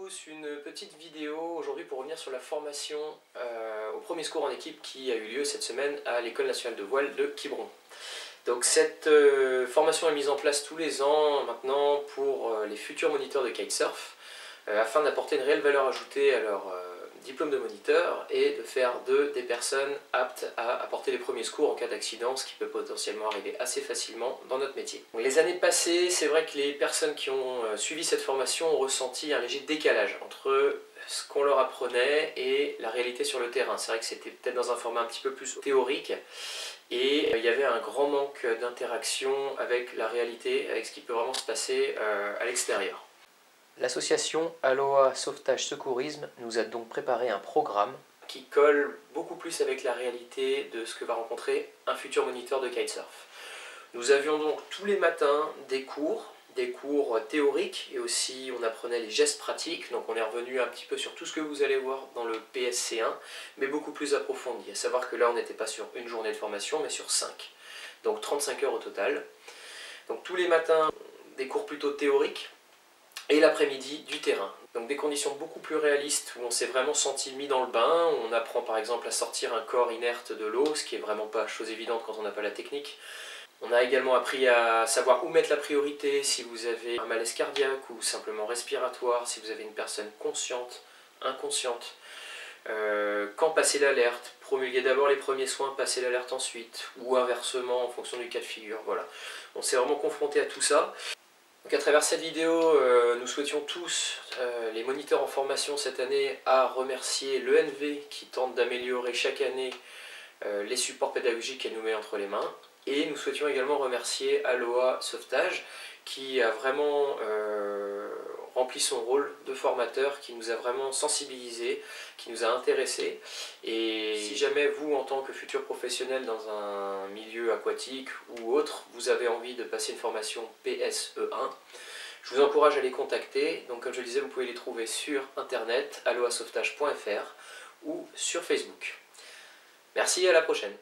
tous, une petite vidéo aujourd'hui pour revenir sur la formation au premier secours en équipe qui a eu lieu cette semaine à l'École nationale de voile de Quiberon. Donc cette formation est mise en place tous les ans maintenant pour les futurs moniteurs de kitesurf afin d'apporter une réelle valeur ajoutée à leur diplôme de moniteur et de faire d'eux des personnes aptes à apporter les premiers secours en cas d'accident, ce qui peut potentiellement arriver assez facilement dans notre métier. Donc, les années passées, c'est vrai que les personnes qui ont suivi cette formation ont ressenti un léger décalage entre ce qu'on leur apprenait et la réalité sur le terrain. C'est vrai que c'était peut-être dans un format un petit peu plus théorique et il y avait un grand manque d'interaction avec la réalité, avec ce qui peut vraiment se passer à l'extérieur. L'association Aloha Sauvetage Secourisme nous a donc préparé un programme qui colle beaucoup plus avec la réalité de ce que va rencontrer un futur moniteur de kitesurf. Nous avions donc tous les matins des cours théoriques et aussi on apprenait les gestes pratiques, donc on est revenu un petit peu sur tout ce que vous allez voir dans le PSC1, mais beaucoup plus approfondi, à savoir que là on n'était pas sur une journée de formation mais sur 5, donc 35 heures au total. Donc tous les matins des cours plutôt théoriques, et l'après-midi du terrain. Donc des conditions beaucoup plus réalistes où on s'est vraiment senti mis dans le bain, où on apprend par exemple à sortir un corps inerte de l'eau, ce qui est vraiment pas chose évidente quand on n'a pas la technique. On a également appris à savoir où mettre la priorité si vous avez un malaise cardiaque ou simplement respiratoire, si vous avez une personne consciente, inconsciente. Quand passer l'alerte, promulguer d'abord les premiers soins, passer l'alerte ensuite, ou inversement en fonction du cas de figure. Voilà. On s'est vraiment confronté à tout ça. Donc à travers cette vidéo, nous souhaitions tous, les moniteurs en formation cette année, à remercier l'ENV qui tente d'améliorer chaque année les supports pédagogiques qu'elle nous met entre les mains. Et nous souhaitions également remercier Aloha Sauvetage qui a vraiment rempli son rôle de formateur, qui nous a vraiment sensibilisés, qui nous a intéressés. Et si jamais vous, en tant que futur professionnel dans un milieu aquatique ou autre, vous avez envie de passer une formation PSE1, je vous encourage à les contacter. Donc comme je le disais, vous pouvez les trouver sur internet, aloha-sauvetage.fr ou sur Facebook. Merci et à la prochaine.